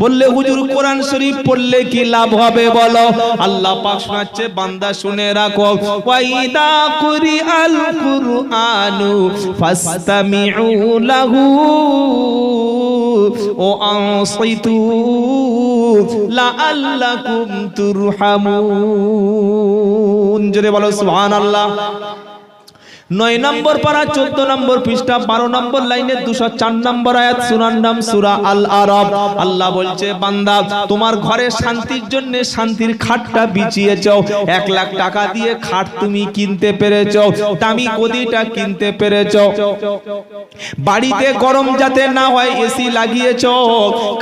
বললে হুজুর কোরআন শরীফ পড়লে কি লাভ হবে বলো? আল্লাহ পাক শোনাচ্ছে, বান্দা শুনে রাখো, ওয়াইদা কুরিআল কুরআনু ফাসতামিউ লাহু ওয়া আনসিতু লাআল্লাকুম তুরহামুন। জোরে বলো সুবহানাল্লাহ। 9 নম্বর পারা 14 নম্বর পৃষ্ঠা 12 নম্বর লাইনে 204 নম্বর আয়াত, সূরার নাম সূরা আল আরাব। আল্লাহ বলছে, বান্দা তোমার ঘরে শান্তির জন্য শান্তির খাটটা বিছিয়েছো, 1 লাখ টাকা দিয়ে খাট তুমি কিনতে পেরেছো, দামি গদিটা কিনতে পেরেছো। বাড়িতে গরম যাতে না হয় এসি লাগিয়েছো,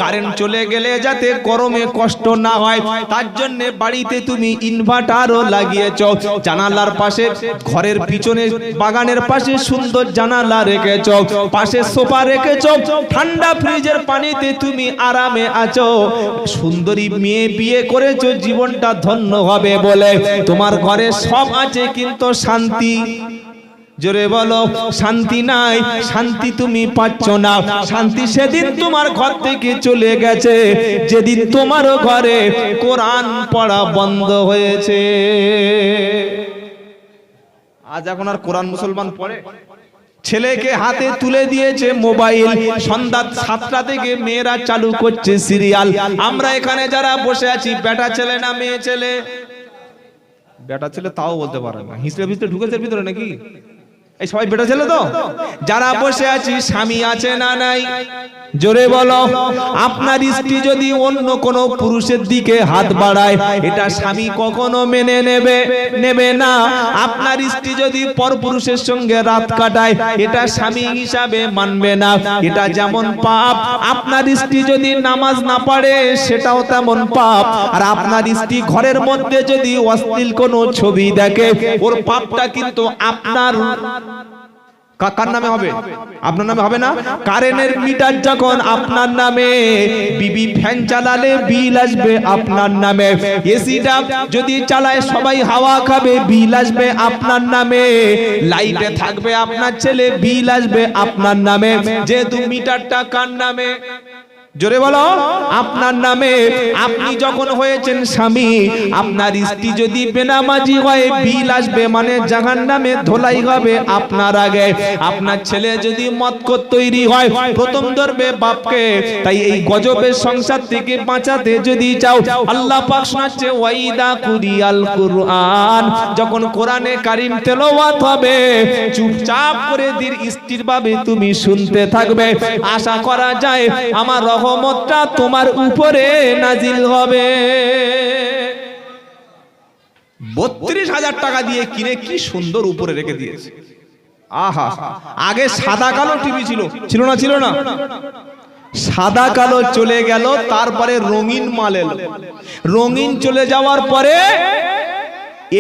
কারেন্ট চলে গেলে যাতে গরমে কষ্ট না হয় তার জন্য বাড়িতে তুমি ইনভার্টারও লাগিয়েছো। জানালার পাশে, ঘরের পিছনে বাগানের পাশে সুন্দর জানালা রেখেছো, পাশে সোফা রেখেছো, ঠান্ডা ফ্রিজের পানিতে তুমি আরামে আছো। সুন্দরী মেয়ে বিয়ে করেছো, জীবনটা ধন্য হবে বলে তোমার ঘরে সব আছে, কিন্তু শান্তি, জোরে বলো, শান্তি নাই। শান্তি তুমি পাচ্ছ না। শান্তি সেদিন তোমার ঘর থেকে চলে গেছে যেদিন তোমার ঘরে কোরআন পড়া বন্ধ হয়েছে। আজ এখন আর কোরআন মুসলমান পড়ে? ছেলেকে হাতে তুলে দিয়েছে মোবাইল, সন্ধ্যা 7টা থেকে মেয়েরা চালু করছে সিরিয়াল। আমরা এখানে যারা বসে আছি, বেটা ছেলে না মেয়ে ছেলে? বেটা ছেলে তাও বলতে পারে না, হিসলে ভিতরে ঢুকেছে ভিতরে নাকি? এই সবাই বেটা ছেলে তো? যারা বসে আছি স্বামী আছে না নাই? জোরে বলো। আপনার স্ত্রী যদি অন্য কোন পুরুষের দিকে হাত বাড়ায়, এটা স্বামী কখনো মেনে নেবে না। আপনার স্ত্রী যদি পরপুরুষের সঙ্গে রাত কাটায়, এটা স্বামী হিসাবে মানবে না, এটা যেমন পাপ। আপনার স্ত্রী যদি নামাজ না পড়ে, সেটাও তেমন পাপ। আর আপনার স্ত্রী ঘরের মধ্যে যদি অশ্লীল কোনো ছবি দেখে, ওর পাপটা কিন্তু আপনার কার নামে হবে? আপনার নামে হবে না? কারেন্টের মিটার যখন আপনার নামে, বিবি ফ্যান চালালে বিল আসবে আপনার নামে, এসিটা যদি চালায় সবাই হাওয়া খাবে, বিল আসবে আপনার নামে, লাইটে থাকবে আপনার ছেলে, বিল আসবে আপনার নামে। যেহেতু মিটারটা কার নামে? জোরে বলো, আপনার নামে। আপনি যখন হয়েছেন স্বামী, আপনার স্ত্রী যদি বেনামাজি হয়, বিল আসবে, মানে জাহান্নামে ধোলাই হবে আপনার আগে। আপনার ছেলে যদি মদখোর তৈরি হয়, প্রথম ধরবে বাপকে। তাই এই গজবের সংসার থেকে বাঁচাতে যদি চাও, আল্লাহ পাক শোনাচ্ছে, ওয়াইদা কুরিয়াল কুরআন, যখন কোরআনে কারীম তেলাওয়াত হবে, চুপচাপ করে ধীর স্থির ভাবে তুমি শুনতে থাকবে। আশা করা যায় আমার রহমতটা তোমার উপরে নাজিল হবে। 32,000 টাকা দিয়ে কিনে কি সুন্দর উপরে রেখে দিয়েছে। আহা, আগে সাদা কালো টিভি ছিল না? ছিল না? সাদা কালো চলে গেল, তারপরে রঙিন মাল এলো। রঙিন চলে যাওয়ার পরে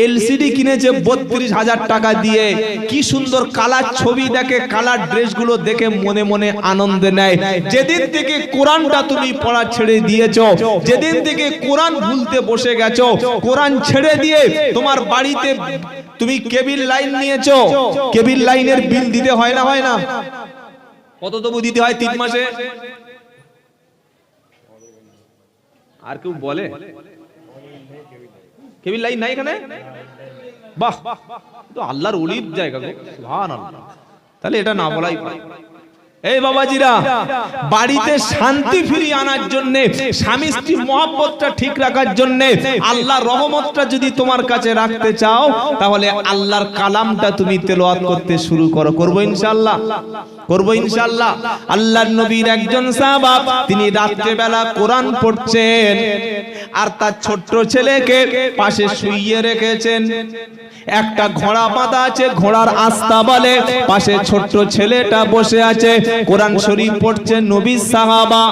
এলসিডি কিনেছে 32,000 টাকা দিয়ে। কি সুন্দর কালার ছবি দেখে, কালার ড্রেসগুলো দেখে মনে মনে আনন্দ নেয়। যেদিন থেকে কোরআনটা তুমি পড়া ছেড়ে দিয়েছো, যেদিন থেকে কোরআন ভুলতে বসে গেছো, কোরআন ছেড়ে দিয়ে তোমার বাড়িতে তুমি কেবিল লাইন নিয়েছো, কেবিল লাইনের বিল দিতে হয় না? হয় না? কত তবু দিতে হয় 3 মাসে? আর কেউ বলে কেবিল লাইন নাই এখানে? বাহ, তো আল্লাহর ওলির জায়গা গো, সুবহানাল্লাহ। তাহলে এটা না বলাই ভালো। এই বাবাজিরা, বাড়িতে শান্তি ফিরিয়ে আনার জন্য, স্বামী স্ত্রীর মহব্বতটা ঠিক রাখার জন্য, আল্লাহর রহমতটা যদি তোমার কাছে রাখতে চাও, তাহলে আল্লাহর কালামটা তুমি তেলাওয়াত করতে শুরু করো। করবো ইনশাআল্লাহ, করবো ইনশাআল্লাহ। আল্লাহর নবীর একজন সাহাবা, তিনি রাত্রে বেলা কোরআন পড়ছেন, আর তার ছোট্ট ছেলেকে পাশে শুইয়ে রেখেছেন। একটা ঘোড়া বাঁধা আছে, ঘোড়ার আস্তা বলে, পাশে ছোট্ট ছেলেটা বসে আছে, কোরআন শরীফ পড়ছে নবীর সাহাবা।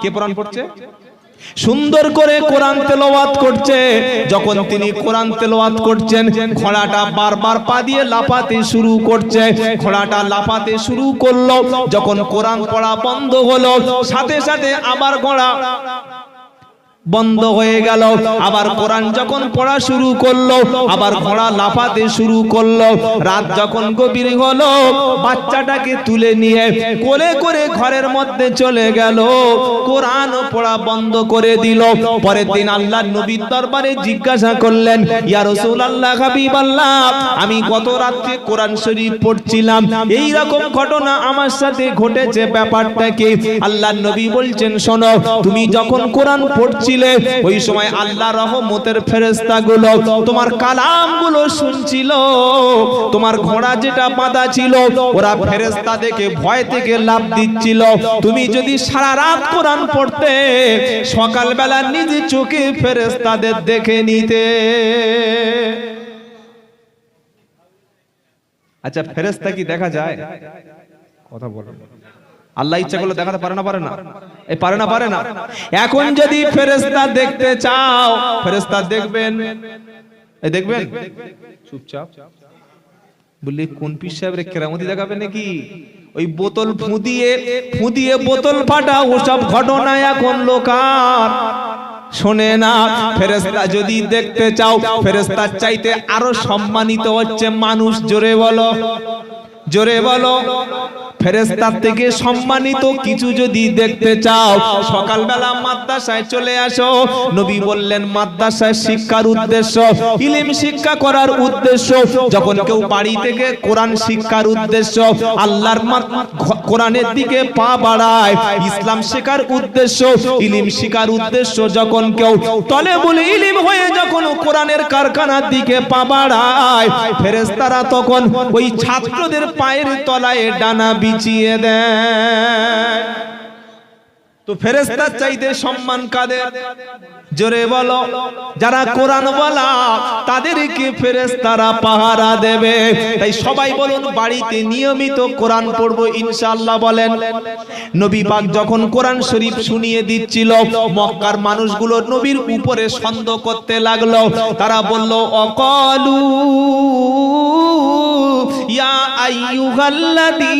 কে কোরআন পড়ছে? সুন্দর করে কোরআন তেলাওয়াত করছে। যখন তিনি কোরআন তেলাওয়াত করছেন, ঘোড়াটা বারবার পা দিয়ে লাফাতে শুরু করছে। ঘোড়াটা লাফাতে শুরু করলো, যখন কোরআন পড়া বন্ধ হলো, সাথে সাথে আবার ঘোড়া বন্ধ হয়ে গেল। আবার কোরআন যখন পড়া শুরু করলো, আবার ঘোড়া লাফাতে শুরু করলো। রাত যখন গভীর হলো, বাচ্চাটাকে তুলে নিয়ে কোলে করে ঘরের মধ্যে চলে গেল, কোরআন পড়া বন্ধ করে দিল। পরের দিন আল্লাহর নবীর দরবারে জিজ্ঞাসা করলেন, ইয়া রাসূলুল্লাহ, হাবিবাল্লাহ, আমি গত রাতে কোরআন শরীফ পড়ছিলাম, এই রকম ঘটনা আমার সাথে ঘটেছে, ব্যাপারটা কি? আল্লাহর নবী বলছেন, শোনো, তুমি যখন কোরআন পড়ছিলে ওই সময় আল্লাহ রহমতের ফেরেশতাগুলো তোমার কালামগুলো শুনছিল। তোমার ঘোড়া যেটা বাঁধা ছিল, ওরা ফেরেশতা দেখে ভয় থেকে লাফ দিচ্ছিল। তুমি যদি সারা রাত কোরআন পড়তে, সকালবেলা নিজে চোখে ফেরেশতাদের দেখে নিতে। আচ্ছা, ফেরেশতা কি দেখা যায়? কথা বলো। আল্লাহ ইচ্ছা করলে দেখাতে পারে না? পারে না? এই পারে না? পারে না? এখন যদি ফেরেশতা দেখতে চাও, ফেরেশতা দেখবেন, এই দেখবেন চুপচাপ বললি, কোন পীর সাহেবের কেরামতি দেখাবে নাকি? ওই বোতল ফুদিয়ে বোতল ফাটা, ওসব ঘটনা এখন লোকার শোনে না। ফেরেশতা যদি দেখতে চাও, ফেরেশতার চাইতে আরো সম্মানিত হচ্ছে মানুষ। জোরে বলো, জোরে বলো। ফেরেশতার থেকে সম্মানিত কিছু যদি দেখতে চাও, সকালবেলা মাদ্রাসায় চলে আসো। নবী বললেন, মাদ্রাসায় শিক্ষার উদ্দেশ্য, ইলম শিক্ষা করার উদ্দেশ্য। যখন কেউ বাড়ি থেকে কোরআন শিক্ষার উদ্দেশ্য, আল্লাহর কোরআনের দিকে পা বাড়ায়, ইসলাম শেখার উদ্দেশ্য, ইলম শিখার উদ্দেশ্য, যখন কেউ তলেবুল ইলম হয়ে যখন কোরআনের কারখানার দিকে পা বাড়ায়, ফেরেশতারা তখন ওই ছাত্রদের পায়ের তলায় ডানা বিছিয়ে দেয়। তো ফেরেশতার চাইতে সম্মান কাদের? জোরে বলো। যারা কোরআন ওয়ালা, তাদেরকে ফেরেশতারা পাহারা দেবে। তাই সবাই বলুন, বাড়িতে নিয়মিত কোরআন পড়বো ইনশাআল্লাহ বলেন। নবী পাক যখন কোরআন শরীফ শুনিয়ে দিচ্ছিল, মক্কার মানুষগুলো নবীর উপরে সন্দেহ করতে লাগলো। তারা বলল, অকালু ইয়া আইয়ুহাল্লাযী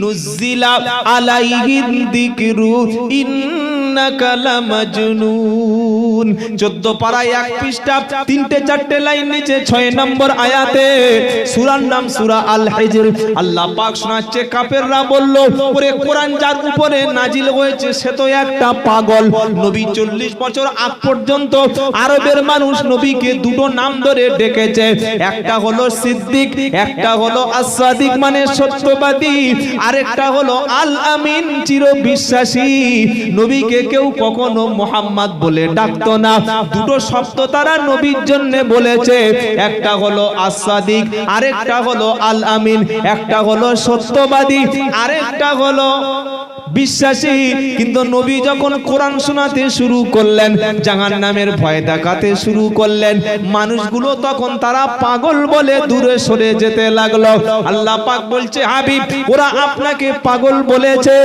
নুজ্জিলা আলাইহিদ যিকরু ইন্নাকা লামাজনুন। 14 পারায় 1 পৃষ্ঠা 3-4 লাইন নিচে 6 নম্বর আয়াতে, সূরার নাম সূরা আল হিজর। আল্লাহ পাক শোনাচ্ছে, কাফেররা বলল, ওরে কোরআন যার উপরে নাজিল হয়েছে সে তো একটা পাগল। নবী 40 বছর আগ পর্যন্ত আরবের মানুষ নবীকে দুটো নাম ধরে ডেকেছে, একটা হলো সিদ্দিক, একটা হলো আস-সাদিক মানে সত্যবাদী, আরেকটা হলো আল আমিন চির বিশ্বাসী। নবীকে কেউ কখনো মুহাম্মদ বলে ডাকতো না। দুটো শব্দ তারা নবীর জন্য বলেছে, একটা হলো আস-সাদিক, আরেকটা হলো আল আমিন। একটা হলো সত্যবাদী, আরেকটা হলো বিশ্বাসী। কিন্তু নবী যখন কোরআন শোনাতে শুরু করলেন, জাহান্নামের ভয় দেখাতে শুরু করলেন, মানুষগুলো তখন তারা পাগল বলে দূরে সরে যেতে লাগলো। আল্লাহ পাক বলছে, হাবিব, ওরা আপনাকে পাগল বলেছে,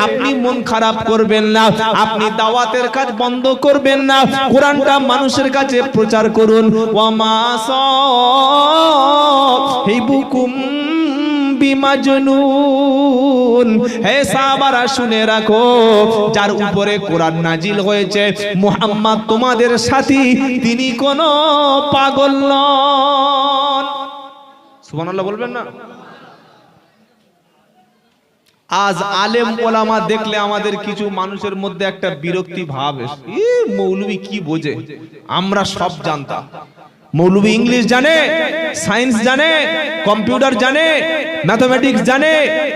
আপনি মন খারাপ করবেন না, আপনি দাওয়াতের কাজ বন্ধ করবেন না, কোরআনটা মানুষের কাছে প্রচার করুন। ওয়ামা সাহিবুকুম বিমাজনুন। হে সাহাবারা, শুনে রাখো, যার উপরে কোরআন নাজিল হয়েছে, মুহাম্মদ তোমাদের সাথী, তিনি কোনো পাগল নন। সুবহানাল্লাহ বলবেন না? আজ আলেম ওলামা দেখলে আমাদের কিছু মানুষের মধ্যে একটা বিরক্তি ভাব এসে, মৌলবি কি বোঝে? আমরা সব জানতাম। মৌলবি ইংলিশ জানে, সায়েন্স জানে, কম্পিউটার জানে, ম্যাথমেটিক্স জানে,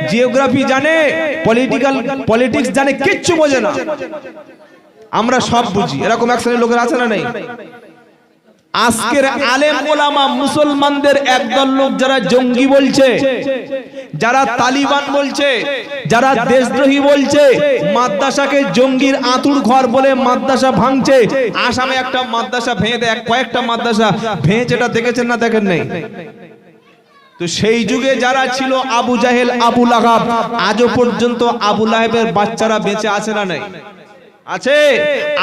জিওগ্রাফি জানে, পলিটিক্স জানে, কিচ্ছু বোঝে না। আমরা সব বুঝি। এরকম এক শ্রেণীর লোকের আছে না নেই? আজকের আলেম ওলামা মুসলমানদের একদল লোক যারা জঙ্গি বলছে, যারা তালিবান বলছে, যারা দেশদ্রোহী বলছে, মাদ্রাসাকে জঙ্গির আতুর ঘর বলে মাদ্রাসা ভাঙছে। আসামে একটা মাদ্রাসা ভেঙে দেয়, কয়েকটা মাদ্রাসা ভেঙেছে, এটা দেখেছেন না দেখেন নাই? তো সেই যুগে যারা ছিল আবু জাহেল, আবু লাহাব, আজও পর্যন্ত আবু লাহাবের বাচ্চারা বেঁচে আছে না নাই? আছে।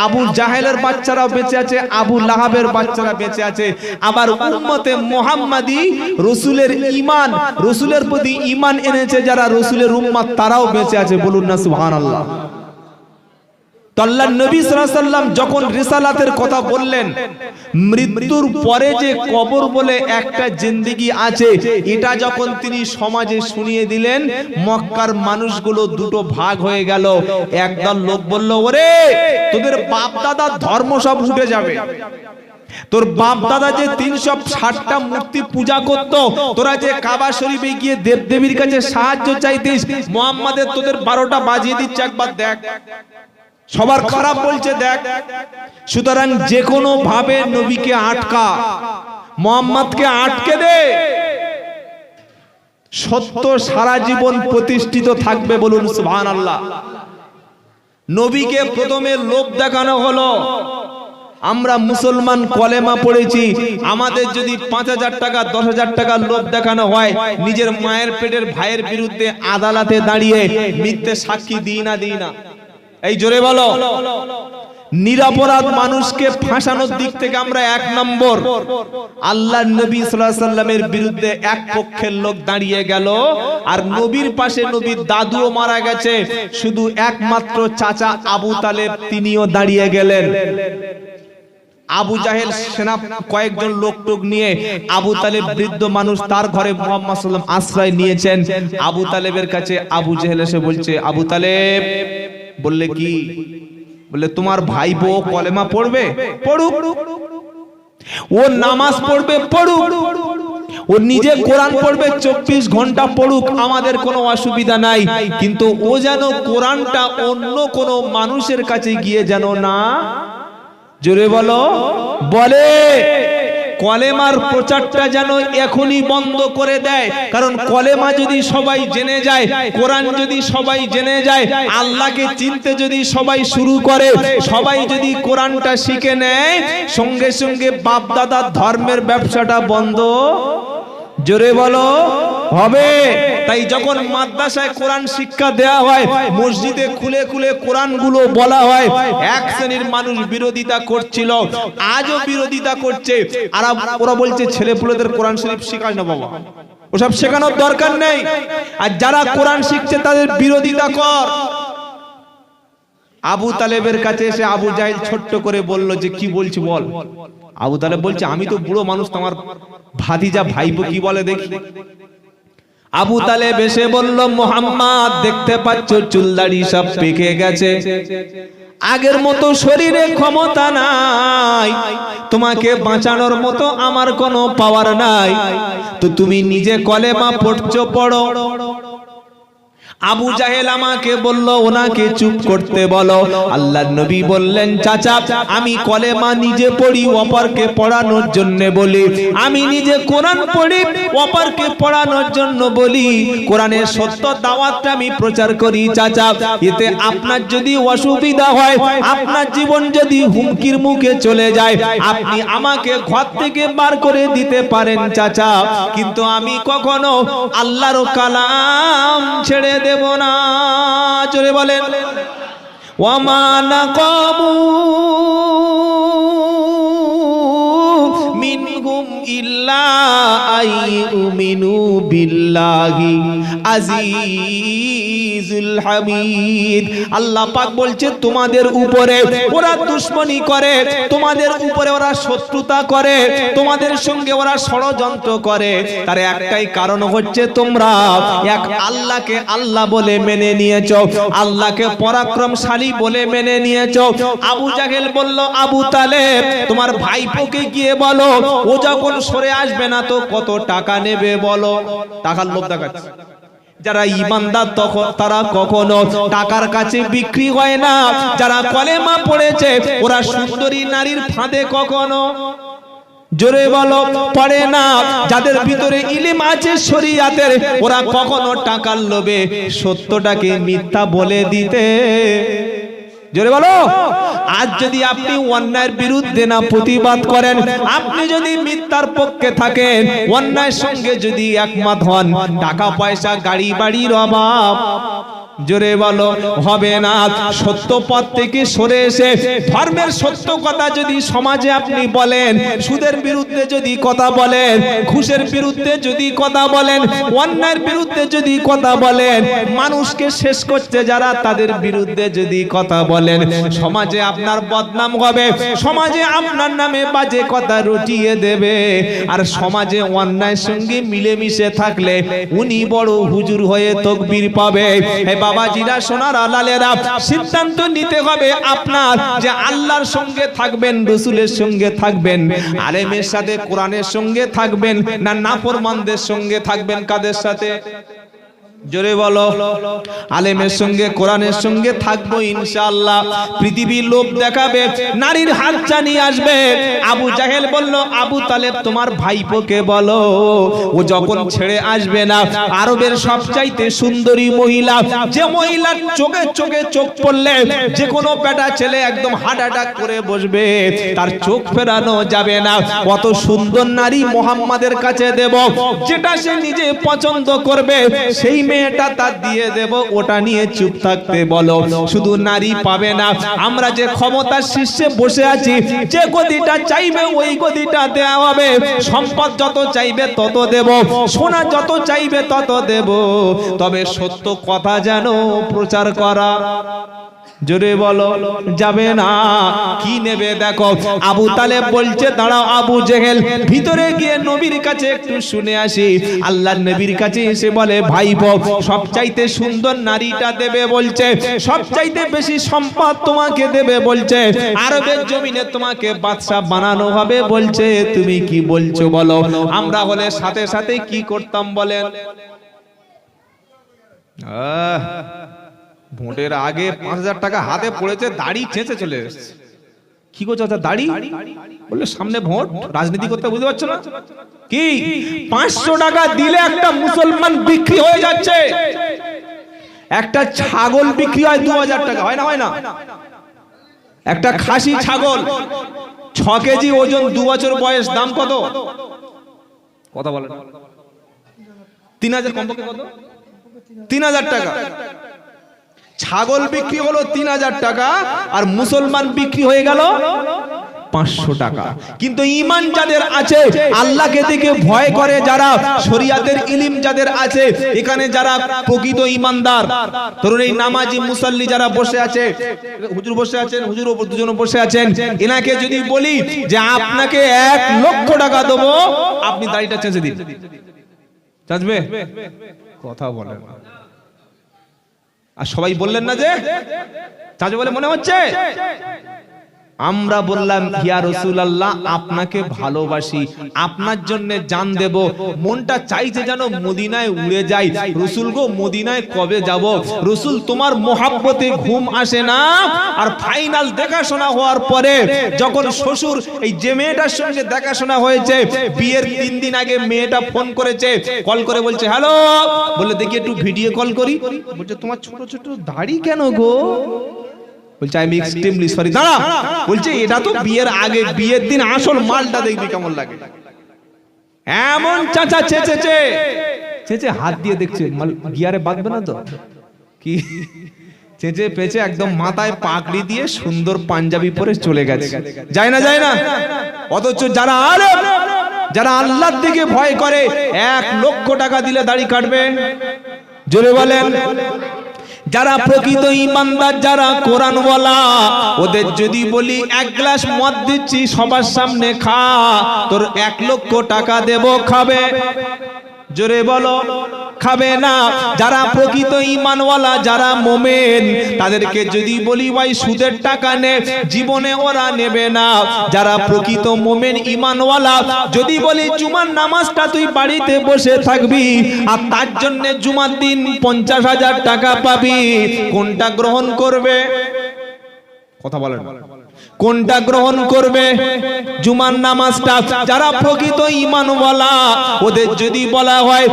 আবু জাহেলের বাচ্চারাও বেঁচে আছে, আবু লাহাবের বাচ্চারা বেঁচে আছে। আবার উম্মতে মুহাম্মাদি রাসূলের ঈমান, রাসূলের প্রতি ঈমান এনেছে যারা রাসূলের উম্মত, তারাও বেঁচে আছে। বলুন না সুবহানাল্লাহ। তো আল্লাহর নবী সাল্লাল্লাহু আলাইহি সাল্লাম যখন রিসালাতের কথা বললেন, মৃত্যুর পরে যে কবর বলে একটা জিন্দেগি আছে, এটা যখন তিনি সমাজে শুনিয়ে দিলেন, মক্কার মানুষগুলো দুটো ভাগ হয়ে গেল। একদল লোক বলল, ওরে তোদের বাপ দাদার ধর্ম সব উঠে যাবে, তোর বাপ দাদা যে 360টা মূর্তি পূজা করত, তোরা যে কাবা শরীফে গিয়ে দেবদেবীর কাছে সাহায্য চাইতিস, মুহাম্মাদের তোদের 12টা বাজিয়ে দিচ্ছে, একবার দেখ। সবার খারাপ বলছে, দেখ। সুতরাং যে কোনো ভাবে নবীকে আটকা, মুহাম্মাদকে আটকে দে, সত্য সারা জীবন প্রতিষ্ঠিত থাকবে। বলুন সুবহানাল্লাহ। নবীকে প্রথমে লোভ দেখানো হলো, আমরা মুসলমান কলেমা পড়েছি, আমাদের যদি 5000 টাকা 10,000 টাকা লোভ দেখানো হয়, নিজের মায়ের পেটের ভাইয়ের বিরুদ্ধে আদালতে দাঁড়িয়ে মিথ্যে সাক্ষী দিই না? এই জোরে বলো। নিরপরাধ মানুষকে ফাঁসানোর দিক থেকে আমরা 1 নম্বর। আল্লাহর নবী সাল্লাল্লাহু আলাইহি সাল্লামের বিরুদ্ধে এক পক্ষের লোক দাঁড়িয়ে গেল, আর নবীর পাশে নবীর দাদুও মারা গেছে, শুধু একমাত্র চাচা আবু তালেব তিনিও দাঁড়িয়ে গেলেন। আবু জাহেল সেনা কয়েকজন লোক নিয়ে, আবু তালেব বৃদ্ধ মানুষ, তার ঘরে মুহাম্মদ সাল্লাল্লাহু আলাইহি ওয়াসাল্লাম আশ্রয় নিয়েছেন। আবু তালেবের কাছে আবু জাহেল এসে বলছে, আবু তালেব, বললে কি? বলে তোমার ভাইপো কলেমা পড়বে, পড়ুক। ও নামাজ পড়বে, পড়ুক। ও নিজে কোরআন পড়বে, 24 ঘন্টা পড়ুক, আমাদের কোনো অসুবিধা নাই। কিন্তু ও যেন কোরআনটা অন্য কোনো মানুষের কাছে গিয়ে যেন না, জোরে বলো, বলে কলেমার প্রচারটা যেন এখনই বন্ধ করে দেয়। কারণ কলেমা যদি সবাই জেনে যায়, কোরআন যদি সবাই জেনে যায়, আল্লাহকে চিনতে যদি সবাই শুরু করে, সবাই যদি কোরআনটা শিখে নেয়, সঙ্গে সঙ্গে বাপ দাদার ধর্মের ব্যবসাটা বন্ধ, জোরে বলো, হবে। তাই যখন মাদ্রাসায় কোরআন শিক্ষা দেওয়া হয়, মসজিদে খুলে খুলে কোরআনগুলো বলা হয়, এক শ্রেণীর মানুষ বিরোধিতা করছিল, আজও বিরোধিতা করছে। আর ওরা বলছে ছেলেপুলেদের কোরআন শরীফ শেখায় না বাবা, ওসব শেখানোর দরকার নেই। আর যারা কোরআন শিখছে তাদের বিরোধিতা কর। আবু তালেবের কাছে এসে আবু জাহেল ছোট্ট করে বলল যে কি বলছি বল। আবু তালেব বলছে, আমি তো বুড়ো মানুষ, তোমার ভাতিজা ভাইপো কি বলে দেখি। আবু তালেব এসে বলল, মুহাম্মদ দেখতে পাচ্ছ চুলদাড়ি সব পেকে গেছে, আগের মতো শরীরে ক্ষমতা নাই, তোমাকে বাঁচানোর মতো আমার কোনো পাওয়ার নাই, তো তুমি নিজে কলেমা পড়ছো, পড়ো। আবু জাহেল আমাকে বলল ওনাকে চুপ করতে বলো। আল্লাহর নবী বললেন, চাচা আমি কলেমা নিজে পড়ি, অপরকে পড়ানোর জন্য বলি। আমি নিজে কোরআন পড়ি, অপরকে পড়ানোর জন্য বলি। কোরআনের সত্য দাওয়াতটা আমি প্রচার করি চাচা। এতে আপনার যদি অসুবিধা হয়, আপনার জীবন যদি হুমকির মুখে চলে যায়, আপনি আমাকে ঘর থেকে বার করে দিতে পারেন চাচা, কিন্তু আমি কখনো আল্লাহর কালাম ছেড়ে দেব না। জোরে বলেন, ওয়ামা নাকামু মিনহুম ইল্লা আইয়ুমিনু বিল্লাহি আজিজুল হামিদ। আল্লাহ পাক বলছে তোমাদের উপরে ওরা দুশমনি করে, তোমাদের উপরে ওরা শত্রুতা করে, তোমাদের সঙ্গে ওরা ষড়যন্ত্র করে, তার একটাই কারণ হচ্ছে তোমরা এক আল্লাহকে আল্লাহ বলে মেনে নিয়েছো, আল্লাহকে পরাক্রমশালী বলে মেনে নিয়েছো। আবু জাহেল বলল, আবু তালেব তোমার ভাইপোকে গিয়ে বলো, ও যখন সরে আসবে না তো কত টাকা নেবে বলো। টাকার লোভ দেখাচ্ছে। যারা ঈমানদার তখন তারা কখনো টাকার কাছে বিক্রি হয় না। যারা কলেমা পড়েছে ওরা সুন্দরী নারীর ফাঁদে কখনো, জোরে বলো, পড়ে না। যাদের ভিতরে ইলম আছে শরীয়তের, ওরা কখনো টাকার লোভে সত্যটাকে মিথ্যা বলে দিতে, জোরে বলো। আজ যদি আপনি অন্যায়ের বিরুদ্ধে না প্রতিবাদ করেন, আপনি যদি মিথ্যার পক্ষে থাকেন, অন্যায়ের সঙ্গে যদি একমত হন, টাকা পয়সা গাড়ি বাড়ির অভাব, জোরে বলো হবে না। সত্য পথ থেকে সরে এসে ধর্মের সত্য কথা যদি সমাজে আপনি বলেন, সুদের বিরুদ্ধে যদি কথা বলেন, ঘুষের বিরুদ্ধে যদি কথা বলেন, অন্যায়ের বিরুদ্ধে যদি কথা বলেন, মানুষকে শেষ করছে যারা তাদের বিরুদ্ধে যদি কথা বলেন, সমাজে আপনার বদনাম হবে, সমাজে আপনার নামে বাজে কথা রটিয়ে দেবে। আর সমাজে অন্যায়ের সঙ্গে মিলেমিশে থাকলে উনি বড় হুজুর হয়ে তাকবীর পাবে। হে বাবাজিরা, সোনার আলালেরা, সিদ্ধান্ত নিতে হবে আপনার যে আল্লাহর সঙ্গে থাকবেন, রাসূলের সঙ্গে থাকবেন, আলেমের সাথে কোরআনের সঙ্গে থাকবেন, না নাফরমানদের সঙ্গে থাকবেন। কাদের সাথে? জোরে বলো। আলেমের সঙ্গে কোরআনের সঙ্গে থাকবো ইনশাআল্লাহ। পৃথিবীর লোভ দেখাবে, নারীর হাত চানিয়ে আসবে। আবু জাহেল বলল, আবু তালেব তোমার ভাইপোকে বলো ও যখন ছেড়ে আসবে না, আরবের সবচাইতে সুন্দরী মহিলা, যে মহিলার চোখে চোখে চোখ পড়লে যে কোনো বেটা ছেলে একদম হার্ট অ্যাটাক করে বসবে, তার চোখ ফেরানো যাবে না, কত সুন্দর নারী মুহাম্মাদের কাছে দেব, যেটা সে নিজে পছন্দ করবে সেই মেয়েটা তার দিয়ে দেব, ওটা নিয়ে চুপ থাকতে বলো। শুধু নারী পাবে না, আমরা যে ক্ষমতার শীর্ষে বসে আছি, যে গদিটা চাইবে ওই গদিটা দেওয়া হবে, সম্পদ যত চাইবে তত দেব, সোনা যত চাইবে তত দেব, তবে সত্য কথা যেন প্রচার করা জোরে বলো যাবে না। কি নেবে দেখো। আবু তালেব বলছে দাঁড়াও আবু জেহেল, ভিতরে গিয়ে নবীর কাছে একটু শুনে আসি। আল্লাহর নবীর কাছে এসে বলে, ভাইপো সবচাইতে সুন্দর নারীটা দেবে বলছে, সবচাইতে বেশি সম্পদ তোমাকে দেবে বলছে, আরবের জমিনে তোমাকে বাদশা বানানো হবে বলছে, তুমি কি বলছো বলো? আমরা হলে সাথে সাথে কি করতাম বলেন? ভোটের আগে ৫,০০০ টাকা হাতে পড়েছে, দাড়ি ছেঁচে চলে এসেছে। কি করছো দাড়ি? বললে সামনে ভোট, রাজনীতি করতে, বুঝতে পারছো না? কি ৫০০ টাকা দিলে একটা মুসলমান বিক্রি হয়ে যাচ্ছে। একটা ছাগল বিক্রি হয় ২,০০০ টাকা, হয় না? হয় না? একটা খাসি ছাগল ৬ কেজি ওজন, ২ বছর বয়স, দাম কত? কথা বলেন। ৩,০০০ কমপক্ষে কত? ৩,০০০ টাকা। ছাগল বিক্রি হলো ৩,০০০ টাকা, আর মুসলমান বিক্রি হয়ে গেল ৫০০ টাকা। কিন্তু ঈমান যাদের আছে, আল্লাহকে দেখে ভয় করে যারা, শরিয়াতের ইলম যাদের আছে, এখানে যারা প্রকৃত ঈমানদার, ধরুন এই নামাজি মুসাল্লি যারা বসে আছে, হুজুর বসে আছেন, হুজুর দুজন বসে আছেন, এনাকে যদি বলি যে আপনাকে ১,০০,০০০ টাকা দেবো, আপনি দাড়িটা চেঁচে দিন, চাচবে? কথা বলেন। আর সবাই বললেন না যে চাচা বলে মনে হচ্ছে। আমরা বললাম, ইয়া রাসূলুল্লাহ আপনাকে ভালোবাসি, আপনার জন্য জান দেব, মনটা চাইছে যেন মদিনায় উড়ে যাই। রাসূল গো মদিনায় কবে যাব? রাসূল তোমার মহব্বতে ঘুম আসে না। আর ফাইনাল দেখাশোনা হওয়ার পরে যখন শ্বশুর এই যে মেয়েটার সঙ্গে দেখাশোনা হয়েছে, বিয়ের ৩ দিন আগে মেয়েটা ফোন করেছে, কল করে বলছে হ্যালো, বলে দেখি একটু ভিডিও কল করি, বলছে তোমার ছোট ছোট দাড়ি কেন গো? বলছে আমি এক্সট্রিমলি সরি। দাঁড়া, বলছে এটা তো বিয়ের আগে, বিয়ের দিন আসল মালটা দেখবি কেমন লাগে। এমন চাচা চেঁচে হাত দিয়ে দেখছে মাল গিয়ারে বাঁধবে না তো, কি চেঁচে পেঁচে একদম মাথায় পাগড়ি দিয়ে সুন্দর পাঞ্জাবি পরে চলে গেছে। যায় না? যায় না? অথচ যারা আল্লাহর দিকে ভয় করে, ১,০০,০০০ টাকা দিলে দাড়ি কাটবে। জোরে বলেন। যারা প্রকৃত ঈমানদার, যারা কোরআনওয়ালা, ওদের যদি বলি ১ গ্লাস মদ দিচ্ছি সবার সামনে খা, তোর ১,০০,০০০ টাকা দেব, খাবে? জোরে বলো খাবে না। যারা প্রকৃত ঈমানওয়ালা, যারা মুমিন, তাদেরকে যদি বলি ভাই সুদের টাকা নে, জীবনে ওরা নেবে না। যারা প্রকৃত মুমিন ঈমানওয়ালা, যদি বলি জুমার নামাজটা তুই বাড়িতে বসে থাকবি আর তার জন্য জুমার দিন ৫০,০০০ টাকা পাবি, কোনটা গ্রহণ করবে? কথা বলেন কোনটা গ্রহণ করবে? জুমার নামাজটা। যারা প্রকৃত ঈমানওয়ালা ওদের যদি বলা হয়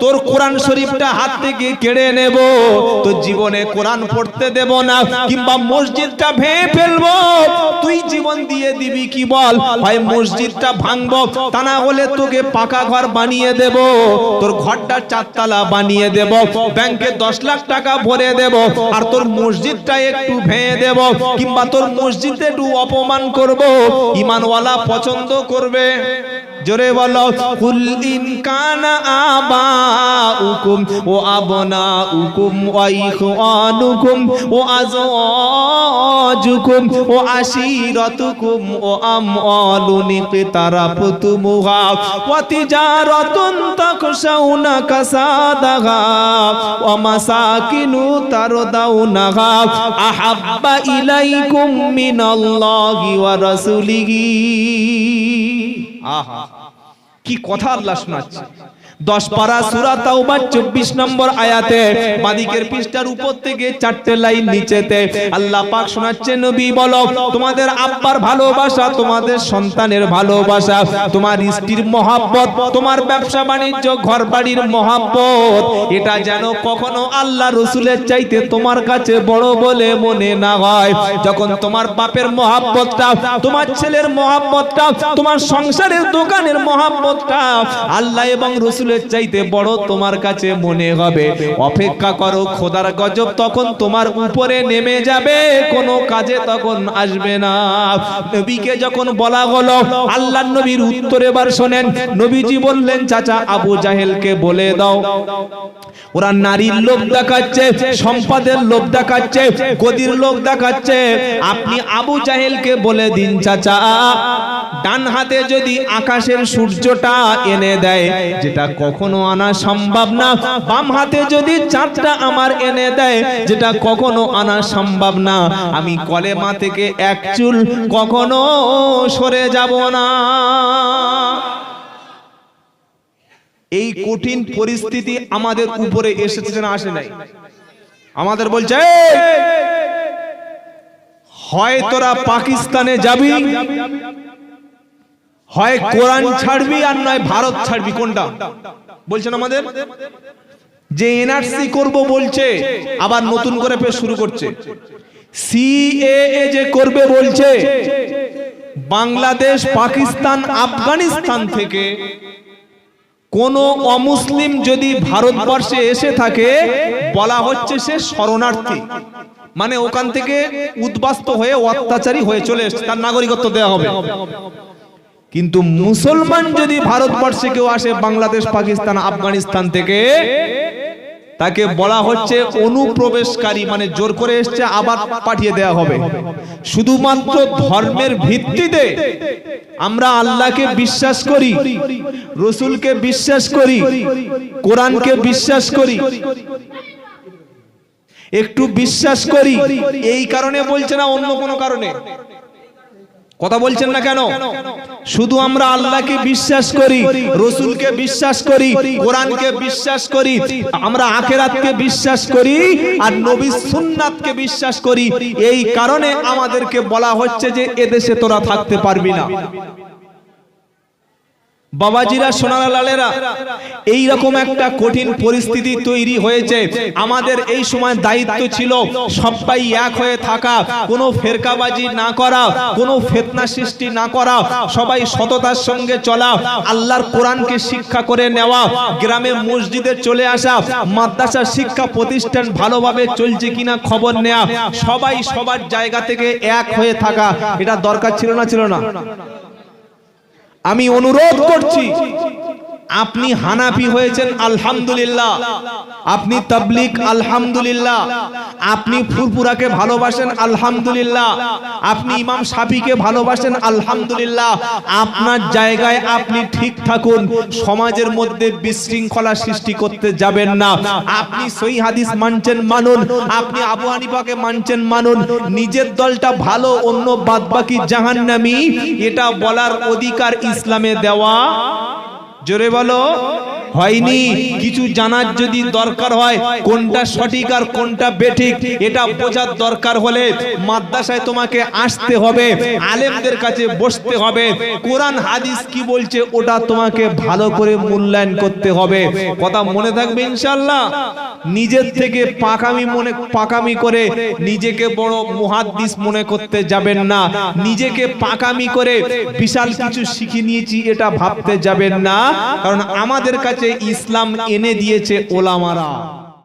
তোর কোরআন শরীফটা হাত থেকে কেড়ে নেব, তো জীবনে কোরআন পড়তে দেব না, কিংবা মসজিদটা ভেঙে ফেলবো, তুই জীবন দিয়ে দিবি কি বল? হয় মসজিদটা ভাঙবো, তা না হলে তোকে পাকা ঘর বানিয়ে দেব, তোর ঘরটা 4 তলা বানিয়ে দেব, ব্যাংকে 10 লাখ টাকা ভরে দেব, আর তোর মসজিদটা একটু ভেঙে দেব, কিংবা তোর মসজিদে একটু অপমান করব। ঈমানওয়ালা পছন্দ করবে? জোরে বলো। কুল ইন কানা আবাউকুম ওয়া আবনাউকুম ওয়া ইখওয়ানুকুম ওয়া আযওয়াজুকুম ওয়া আশীরাতুকুম ওয়া আমওয়ালুন ইকতারাফতুমুহা ওয়া তিজারাতুন তাখশাউনা কাসাদাহা ওয়া মাসাকিনু তারদাউনাহা আহাব্বা ইলাইকুম মিনাল্লাহি ওয়া রাসূলিহি। আহা, কি কথা আল্লাহ শোনাচ্ছে। 10 পারা সূরা তাওবা 24 নম্বর আয়াতে বাদিকের পৃষ্ঠার উপর থেকে 4টে লাইন নিচেতে আল্লাহ পাক শোনাচ্ছে, নবী বলো, তোমাদের আব্বার ভালোবাসা, তোমাদের সন্তানের ভালোবাসা, তোমার স্ত্রীর মহব্বত, তোমার ব্যবসা বাণিজ্য ঘর বাড়ির মহব্বত, এটা যেন কখনো আল্লাহ রসুলের চাইতে তোমার কাছে বড় বলে মনে না হয়। যখন তোমার বাপের মহব্বতটা, তোমার ছেলের মহব্বতটা, তোমার সংসারের দোকানের মহব্বতটা আল্লাহ এবং রসুলের চাইতে বড় তোমার কাছে মনে হবে, অপেক্ষা করো, খোদার গজব তখন তোমার উপরে নেমে যাবে, কোনো কাজে তখন আসবে না। নবীকে যখন বলা হলো, আল্লাহর নবীর উত্তর এবার শোনেন। নবীজি বললেন, চাচা আবু জাহেলকে বলে দাও, ওরা নারীর লোভ দেখাচ্ছে, সম্পদের লোভ দেখাচ্ছে, গদির লোভ দেখাচ্ছে, আপনি আবু জাহেলকে বলে দিন, চাচা ডান হাতে যদি আকাশের সূর্যটা এনে দেয়, যেটা কখনো আনা সম্ভব না, বাম হাতে যদি চাঁদটা আমার এনে দেয়, যেটা কখনো আনা সম্ভব না, আমি কলেমা থেকে এক চুল কখনো সরে যাব না। এই কঠিন পরিস্থিতি আমাদের উপরে এসেছে না আসে নাই? আমাদের বলছে, হয় তোরা পাকিস্তানে যাবি, হয় কোরআন ছাড়বি, আর নয় ভারত ছাড়বি। কোনটা বলছেন আমাদের? যে এনআরসি করব বলছে, আবার নতুন করে ফের শুরু করছে। সিএএ যে করবে বলছে, বাংলাদেশ, পাকিস্তান, আফগানিস্তান থেকে কোন অমুসলিম যদি ভারতবর্ষে এসে থাকে, বলা হচ্ছে সে শরণার্থী, মানে ওখান থেকে উদ্বাস্ত হয়ে অত্যাচারী হয়ে চলে এসেছে, তার নাগরিকত্ব দেওয়া হবে। কিন্তু মুসলমান যদি ভারতবর্ষে কেউ আসে, বাংলাদেশ, পাকিস্তান, আফগানিস্তান থেকে, তাকে বলা হচ্ছে অনুপ্রবেশকারী, মানে জোর করে এসছে, আবার পাঠিয়ে দেওয়া হবে। শুধুমাত্র ধর্মের ভিত্তিতে আমরা আল্লাহকে বিশ্বাস করি, রসুলকে বিশ্বাস করি, কোরআনকে বিশ্বাস করি, একটু বিশ্বাস করি, এই কারণে বলছে না, অন্য কোনো কারণে। কথা বলছেন না কেন? শুধু আমরা আল্লাহকে বিশ্বাস করি, রসুলকে বিশ্বাস করি, কোরআনকে বিশ্বাস করি, আমরা আখিরাতকে বিশ্বাস করি, আর নবীর সুন্নাতকে বিশ্বাস করি। এই কারণে আমাদেরকে বলা হচ্ছে যে এদেশে তোরা থাকতে পারবি না। বাবাজিরা, সোনারা লালেরা, এই রকম একটা কঠিন পরিস্থিতি তৈরি হয়েছে। আমাদের এই সময় দায়িত্ব ছিল সবাই এক হয়ে থাকা, কোনো ফেরকাবাজি না করা, কোনো ফিতনা সৃষ্টি না করা, সবাই সততার সঙ্গে চলা, আল্লাহর কোরআনকে শিক্ষা করে নেওয়া, গ্রামে মসজিদে চলে আসা, মাদ্রাসা শিক্ষা প্রতিষ্ঠান ভালোভাবে চলছে কিনা খবর নেওয়া, সবাই সবার জায়গা থেকে এক হয়ে থাকা, এটা দরকার ছিল না? ছিল না? আমি অনুরোধ করছি, আপনি হানাফি হয়েছেন আলহামদুলিল্লাহ, আপনি তাবলীগ আলহামদুলিল্লাহ, আপনি ফুরফুরাকে ভালোবাসেন আলহামদুলিল্লাহ, আপনি ইমাম শাফিকে ভালোবাসেন আলহামদুলিল্লাহ, আপনার জায়গায় আপনি ঠিক থাকুন, সমাজের মধ্যে বিশৃঙ্খলা সৃষ্টি করতে যাবেন না। আপনি সহিহ হাদিস মানছেন, মানুন, আপনি আবু হানিফাকে মানছেন, মানুন, নিজের দলটা ভালো, অন্য বাদবাকি জাহান্নামী, এটা বলার অধিকার ইসলামে দেওয়া, জোরে বলো, হয়নি। কিছু জানার যদি দরকার হয় কোনটা সঠিক আর কোনটা বেঠিক এটা বোঝার দরকার হলে মাদ্রাসায় তোমাকে আসতে হবে, আলেমদের কাছে বসতে হবে, কোরআন হাদিস কি বলছে ওটা তোমাকে ভালো করে মূল্যায়ন করতে হবে। কথা মনে থাকবে ইনশাআল্লাহ। নিজের থেকে পাকামি করে নিজেকে বড় মুহাদ্দিস মনে করতে যাবেন না, নিজেকে পাকামি করে বিশাল কিছু শিখে নিয়েছি এটা ভাবতে যাবেন না, কারণ আমাদের কাছে ইসলাম এনে দিয়েছে ওলামারা।